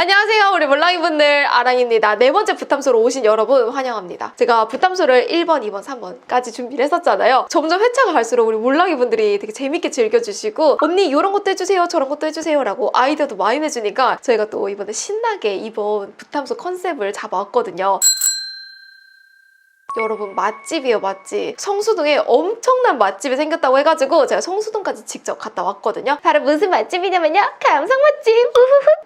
안녕하세요, 우리 몰랑이분들, 아랑입니다. 네 번째 부탐소로 오신 여러분 환영합니다. 제가 부탐소를 1번, 2번, 3번까지 준비를 했었잖아요. 점점 회차가 갈수록 우리 몰랑이분들이 되게 재밌게 즐겨주시고 언니 이런 것도 해주세요, 저런 것도 해주세요 라고 아이디어도 많이 내주니까 저희가 또 이번에 신나게 이번 부탐소 컨셉을 잡아왔거든요. 여러분, 맛집이에요, 맛집. 성수동에 엄청난 맛집이 생겼다고 해가지고 제가 성수동까지 직접 갔다 왔거든요. 바로 무슨 맛집이냐면요, 감성 맛집.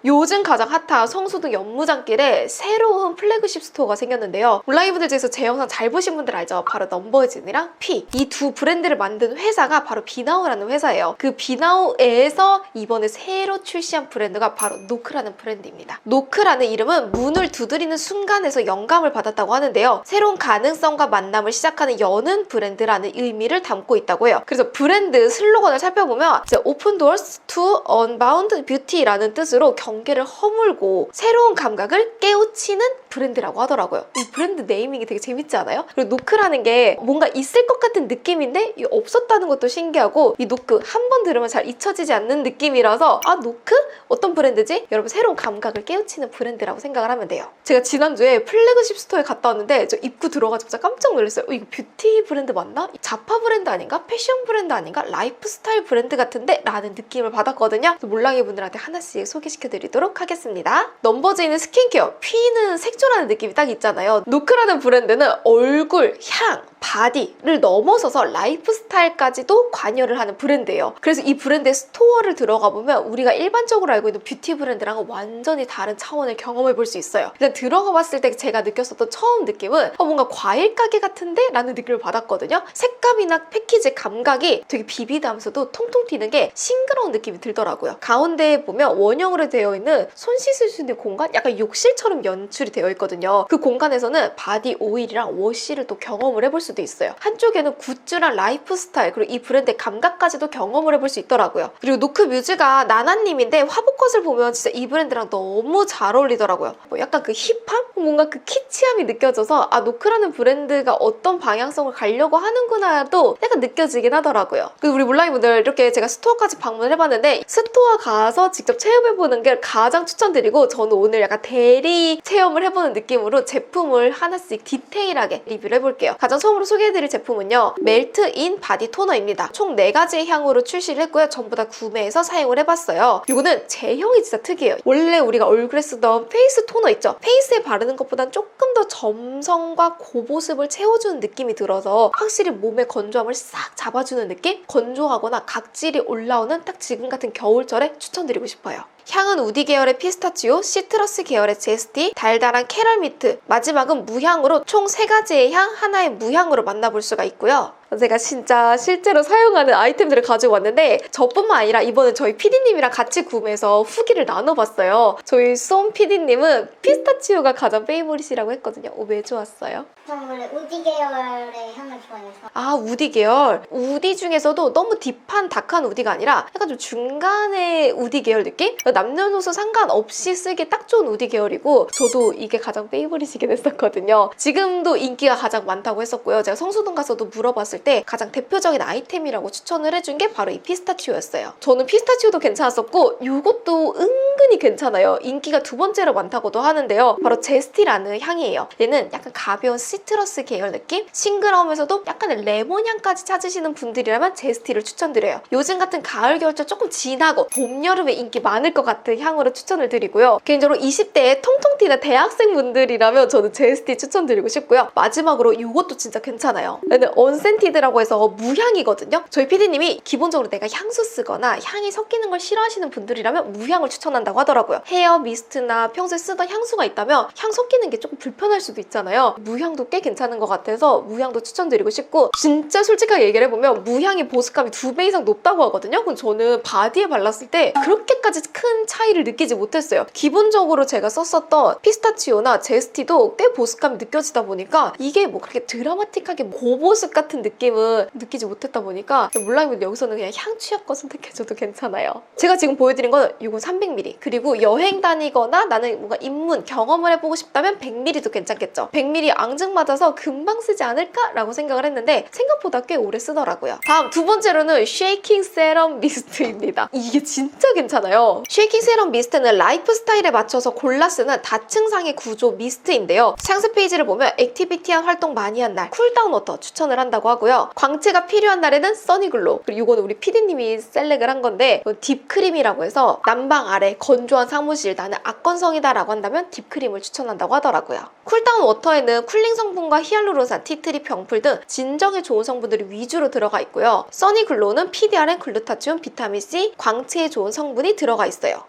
요즘 가장 핫한 성수동 연무장길에 새로운 플래그십 스토어가 생겼는데요. 온라인분들 중에서 제 영상 잘 보신 분들 알죠? 바로 넘버진이랑 피, 이 두 브랜드를 만든 회사가 바로 비나우라는 회사예요. 그 비나우에서 이번에 새로 출시한 브랜드가 바로 노크라는 브랜드입니다. 노크라는 이름은 문을 두드리는 순간에서 영감을 받았다고 하는데요. 새로운 가능성과 만남을 시작하는 여는 브랜드라는 의미를 담고 있다고 해요. 그래서 브랜드 슬로건을 살펴보면 이제 Open Doors to Unbound Beauty라는 뜻으로 경계를 허물고 새로운 감각을 깨우치는 브랜드라고 하더라고요. 이 브랜드 네이밍이 되게 재밌지 않아요? 그리고 노크라는 게 뭔가 있을 것 같은 느낌인데 없었다는 것도 신기하고, 이 노크 한 번 들으면 잘 잊혀지지 않는 느낌이라서 아, 노크? 어떤 브랜드지? 여러분, 새로운 감각을 깨우치는 브랜드라고 생각을 하면 돼요. 제가 지난주에 플래그십 스토어에 갔다 왔는데 저 입구 들어가자마자 깜짝 놀랐어요. 이거 뷰티 브랜드 맞나? 자파 브랜드 아닌가? 패션 브랜드 아닌가? 라이프스타일 브랜드 같은데? 라는 느낌을 받았거든요. 몰랑이 분들한테 하나씩 소개시켜드리도록 하겠습니다. 넘버제이는 스킨케어, 피는 색조라는 느낌이 딱 있잖아요. 노크라는 브랜드는 얼굴, 향, 바디를 넘어서서 라이프스타일까지도 관여를 하는 브랜드예요. 그래서 이 브랜드의 스토어를 들어가 보면 우리가 일반적으로 알고 있는 뷰티 브랜드랑은 완전히 다른 차원을 경험해 볼 수 있어요. 일단 들어가 봤을 때 제가 느꼈었던 처음 느낌은 뭔가 과일 가게 같은데? 라는 느낌을 받았거든요. 색감이나 패키지 감각이 되게 비비드하면서도 통통 튀는 게 싱그러운 느낌이 들더라고요. 가운데에 보면 원형으로 되어 있는 손 씻을 수 있는 공간? 약간 욕실처럼 연출이 되어 있거든요. 그 공간에서는 바디 오일이랑 워시를 또 경험을 해볼 수도 있어요. 한쪽에는 굿즈랑 라이프스타일, 그리고 이 브랜드의 감각까지도 경험을 해볼 수 있더라고요. 그리고 노크 뮤즈가 나나님인데 화보컷을 보면 진짜 이 브랜드랑 너무 잘 어울리더라고요. 약간 그 힙함? 뭔가 그 키치함이 느껴져서 아, 노크라는 브랜드가 어떤 방향성을 가려고 하는구나도 약간 느껴지긴 하더라고요. 그리고 우리 몰랑이분들, 이렇게 제가 스토어까지 방문을 해봤는데 스토어 가서 직접 체험해보는 게 가장 추천드리고, 저는 오늘 약간 대리 체험을 해보는 느낌으로 제품을 하나씩 디테일하게 리뷰를 해볼게요. 가장 처음으로 소개해드릴 제품은요, 멜트인 바디 토너입니다. 총 4가지의 향으로 출시를 했고요. 전부 다 구매해서 사용을 해봤어요. 이거는 제형이 진짜 특이해요. 원래 우리가 얼굴에 쓰던 페이스 토너 있죠? 페이스에 바르는 것보단 조금 더 점성과 고보습을 채워주는 느낌이 들어서 확실히 몸의 건조함을 싹 잡아주는 느낌? 건조하거나 각질이 올라오는 딱 지금 같은 겨울철에 추천드리고 싶어요. 향은 우디 계열의 피스타치오, 시트러스 계열의 제스티, 달달한 캐럴 미트, 마지막은 무향으로 총 3가지의 향, 하나의 무향으로 만나볼 수가 있고요. 제가 진짜 실제로 사용하는 아이템들을 가지고 왔는데 저뿐만 아니라 이번에 저희 PD님이랑 같이 구매해서 후기를 나눠봤어요. 저희 쏨 PD님은 피스타치오가 가장 페이보릿이라고 했거든요. 왜 좋았어요? 저는 원래 우디 계열의 향을 좋아해서. 아, 우디 계열. 우디 중에서도 너무 딥한 다크한 우디가 아니라 약간 좀 중간의 우디 계열 느낌? 남녀노소 상관없이 쓰기 딱 좋은 우디 계열이고, 저도 이게 가장 페이보릿이긴 했었거든요. 지금도 인기가 가장 많다고 했었고요. 제가 성수동 가서도 물어봤을 때 가장 대표적인 아이템이라고 추천을 해준 게 바로 이 피스타치오였어요. 저는 피스타치오도 괜찮았었고 이것도 은근히 괜찮아요. 인기가 2번째로 많다고도 하는데요. 바로 제스티라는 향이에요. 얘는 약간 가벼운 시트러스 계열 느낌? 싱그러우면서도 약간의 레몬 향까지 찾으시는 분들이라면 제스티를 추천드려요. 요즘 같은 가을 겨울철 조금 진하고 봄 여름에 인기 많을 것 같은 향으로 추천을 드리고요. 개인적으로 20대에 통통 튀는 대학생분들이라면 저는 제스티 추천드리고 싶고요. 마지막으로 이것도 진짜 괜찮아요. 얘는 언센티드라고 해서 무향이거든요. 저희 PD님이 기본적으로 내가 향수 쓰거나 향이 섞이는 걸 싫어하시는 분들이라면 무향을 추천한다고 하더라고요. 헤어 미스트나 평소에 쓰던 향수가 있다면 향 섞이는 게 조금 불편할 수도 있잖아요. 무향도 꽤 괜찮은 것 같아서 무향도 추천드리고 싶고, 진짜 솔직하게 얘기를 해보면 무향의 보습감이 2배 이상 높다고 하거든요. 근데 저는 바디에 발랐을 때 그렇게까지 큰 차이를 느끼지 못했어요. 기본적으로 제가 썼었던 피스타치오나 제스티도 꽤 보습감이 느껴지다 보니까 이게 뭐 그렇게 드라마틱하게 고보습 같은 느낌 느낌은 느끼지 못했다 보니까 몰라이분 여기서는 그냥 향 취향껏 선택해줘도 괜찮아요. 제가 지금 보여드린 건 이건 300ml, 그리고 여행 다니거나 나는 뭔가 입문 경험을 해보고 싶다면 100ml도 괜찮겠죠. 100ml 앙증맞아서 금방 쓰지 않을까라고 생각을 했는데 생각보다 꽤 오래 쓰더라고요. 다음 두 번째로는 쉐이킹 세럼 미스트입니다. 이게 진짜 괜찮아요. 쉐이킹 세럼 미스트는 라이프 스타일에 맞춰서 골라 쓰는 다층상의 구조 미스트인데요. 상세 페이지를 보면 액티비티한 활동 많이 한 날 쿨다운 워터 추천을 한다고 하고요. 광채가 필요한 날에는 써니글로, 그리고 이거는 우리 PD님이 셀렉을 한 건데 딥크림이라고 해서 난방 아래 건조한 사무실 나는 악건성이다 라고 한다면 딥크림을 추천한다고 하더라고요. 쿨다운 워터에는 쿨링 성분과 히알루론산, 티트리, 병풀 등 진정에 좋은 성분들이 위주로 들어가 있고요. 써니글로우는 PDRN, 글루타치온, 비타민C, 광채에 좋은 성분이 들어가 있어요.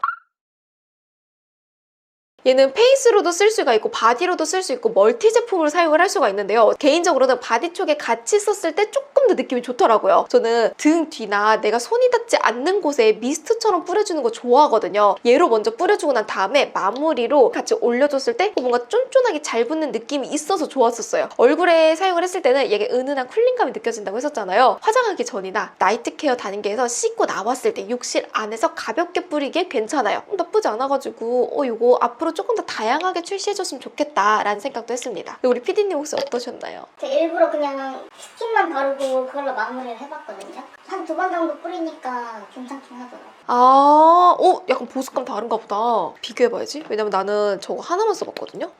얘는 페이스로도 쓸 수가 있고 바디로도 쓸 수 있고 멀티 제품으로 사용을 할 수가 있는데요. 개인적으로는 바디 쪽에 같이 썼을 때 조금 더 느낌이 좋더라고요. 저는 등 뒤나 내가 손이 닿지 않는 곳에 미스트처럼 뿌려주는 거 좋아하거든요. 얘로 먼저 뿌려주고 난 다음에 마무리로 같이 올려줬을 때 뭔가 쫀쫀하게 잘 붙는 느낌이 있어서 좋았었어요. 얼굴에 사용을 했을 때는 이게 은은한 쿨링감이 느껴진다고 했었잖아요. 화장하기 전이나 나이트 케어 단계에서 씻고 나왔을 때 욕실 안에서 가볍게 뿌리기에 괜찮아요. 나쁘지 않아가지고 이거 앞으로 조금 더 다양하게 출시해줬으면 좋겠다라는 생각도 했습니다. 근데 우리 PD님 혹시 어떠셨나요? 제가 일부러 그냥 스킨만 바르고 그걸로 마무리를 해봤거든요. 한 2번 정도 뿌리니까 괜찮긴 하더라고요. 약간 보습감 다른가 보다. 비교해봐야지. 왜냐면 나는 저거 하나만 써봤거든요.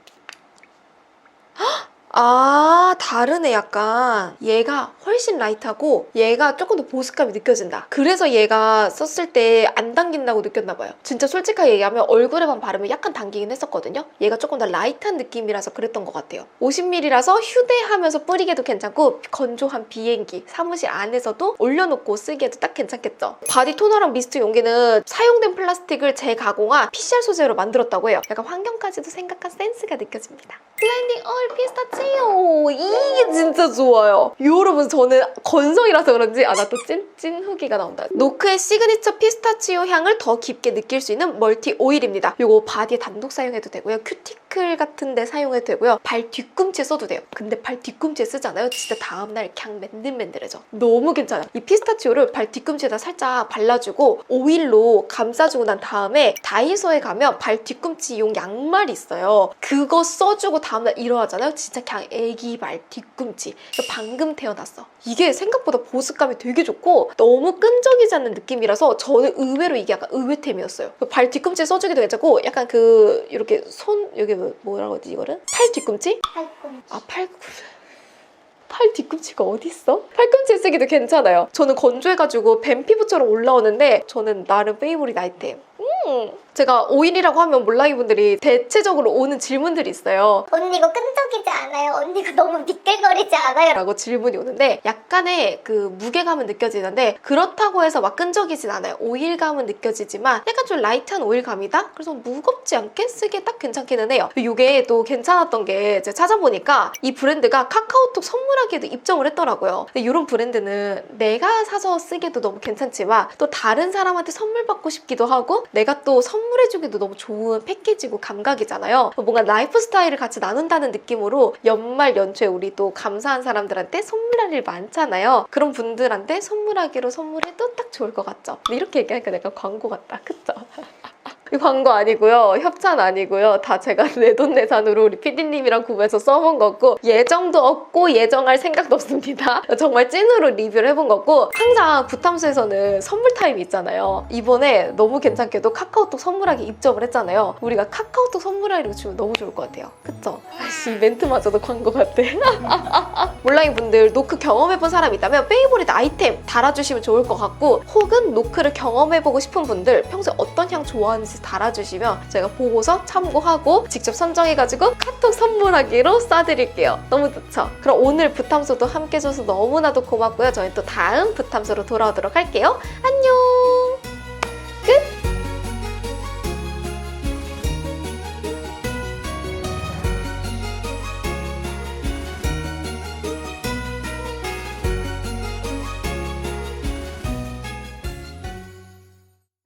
다르네. 약간 얘가 훨씬 라이트하고 얘가 조금 더 보습감이 느껴진다. 그래서 얘가 썼을 때 안 당긴다고 느꼈나봐요. 진짜 솔직하게 얘기하면 얼굴에만 바르면 약간 당기긴 했었거든요. 얘가 조금 더 라이트한 느낌이라서 그랬던 것 같아요. 50ml라서 휴대하면서 뿌리기도 괜찮고 건조한 비행기, 사무실 안에서도 올려놓고 쓰기에도 딱 괜찮겠죠. 바디 토너랑 미스트 용기는 사용된 플라스틱을 재가공한 PCR 소재로 만들었다고 해요. 약간 환경까지도 생각한 센스가 느껴집니다. 블렌딩 오일 피스타치오, 이게 진짜 좋아요. 여러분, 저는 건성이라서 그런지 나 또 찐 후기가 나온다. 노크의 시그니처 피스타치오 향을 더 깊게 느낄 수 있는 멀티 오일입니다. 이거 바디에 단독 사용해도 되고요. 큐티클 같은 데 사용해도 되고요. 발 뒤꿈치에 써도 돼요. 근데 발 뒤꿈치에 쓰잖아요. 진짜 다음날 그냥 맨들맨들해져. 너무 괜찮아요. 이 피스타치오를 발 뒤꿈치에다 살짝 발라주고 오일로 감싸주고 난 다음에 다이소에 가면 발 뒤꿈치용 양말이 있어요. 그거 써주고 다음날 일어나잖아요. 진짜 그냥 애기 발 뒤꿈치. 방금 태어났어. 이게 생각보다 보습감이 되게 좋고 너무 끈적이지 않는 느낌이라서 저는 의외로 이게 약간 의외템이었어요. 발 뒤꿈치에 써주기도 괜찮고 약간 이렇게 여기 뭐라고 하지 이거를? 팔 뒤꿈치? 팔 뒤꿈치가 어딨어? 팔꿈치에 쓰기도 괜찮아요. 저는 건조해가지고 뱀 피부처럼 올라오는데 저는 나름 페이보릿 아이템. 제가 오일이라고 하면 몰랑이 분들이 대체적으로 오는 질문들이 있어요. 언니 이거 끈적이지 않아요? 언니 이거 너무 미끌거리지 않아요? 라고 질문이 오는데 약간의 그 무게감은 느껴지는데 그렇다고 해서 막 끈적이진 않아요. 오일감은 느껴지지만 약간 좀 라이트한 오일감이다? 그래서 무겁지 않게 쓰기에 딱 괜찮기는 해요. 이게 또 괜찮았던 게 제가 찾아보니까 이 브랜드가 카카오톡 선물하기에도 입점을 했더라고요. 근데 이런 브랜드는 내가 사서 쓰기에도 너무 괜찮지만 또 다른 사람한테 선물 받고 싶기도 하고 내가 또 선물해주기도 너무 좋은 패키지고 감각이잖아요. 뭔가 라이프 스타일을 같이 나눈다는 느낌으로 연말 연초에 우리 또 감사한 사람들한테 선물할 일 많잖아요. 그런 분들한테 선물하기로 선물해도 딱 좋을 것 같죠? 근데 이렇게 얘기하니까 내가 광고 같다. 그쵸? 이 광고 아니고요. 협찬 아니고요. 다 제가 내돈내산으로 우리 PD님이랑 구매해서 써본 거고 예정도 없고 예정할 생각도 없습니다. 정말 찐으로 리뷰를 해본 거고 항상 부탐수에서는 선물 타임이 있잖아요. 이번에 너무 괜찮게도 카카오톡 선물하기 입점을 했잖아요. 우리가 카카오톡 선물하기로 주면 너무 좋을 것 같아요. 그쵸? 아이씨 멘트마저도 광고 같아. 몰랑이 분들 노크 경험해본 사람 있다면 페이보릿 아이템 달아주시면 좋을 것 같고 혹은 노크를 경험해보고 싶은 분들 평소에 어떤 향 좋아하는지 달아주시면 제가 보고서 참고하고 직접 선정해가지고 카톡 선물하기로 쏴드릴게요. 너무 좋죠? 그럼 오늘 부탐소도 함께 해줘서 너무나도 고맙고요. 저희 또 다음 부탐소로 돌아오도록 할게요. 안녕!